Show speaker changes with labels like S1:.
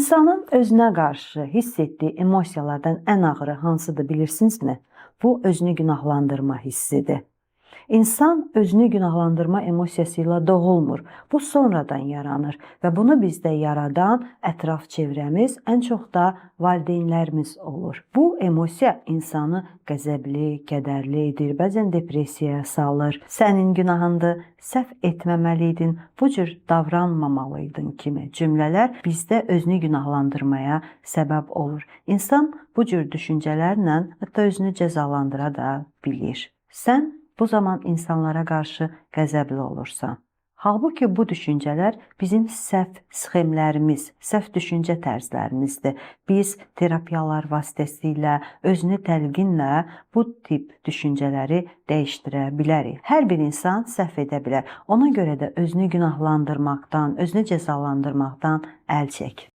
S1: İnsanın özünə qarşı hiss etdiyi emosiyalardan ən ağırı hansıdır bilirsinizmi? Bu özünü günahlandırma hissidir. İnsan özünü günahlandırma emosiyası ilə doğulmur. Bu sonradan yaranır və bunu bizdə yaradan ətraf çevrəmiz, ən çox da valideynlərimiz olur. Bu emosiya insanı qəzəbli, kədərli edir, bəzən depressiyaya salır. Sənin günahındır, səhv etməməliydin, bu cür davranmamalıydın kimi cümlələr bizdə özünü günahlandırmaya səbəb olur. İnsan bu cür düşüncələrlə hətta özünü cəzalandıra da bilir. Sən bu zaman insanlara qarşı qəzəbli olursan. Halbuki bu düşüncələr bizim səhv sxemlərimiz, səhv düşüncə tərzlərimizdir. Biz terapiyalar vasitəsilə, özünü təlqinlə bu tip düşüncələri dəyişdirə bilərik. Hər bir insan səhv edə bilər. Ona görə də özünü günahlandırmaqdan, özünü cəzalandırmaqdan əl çək.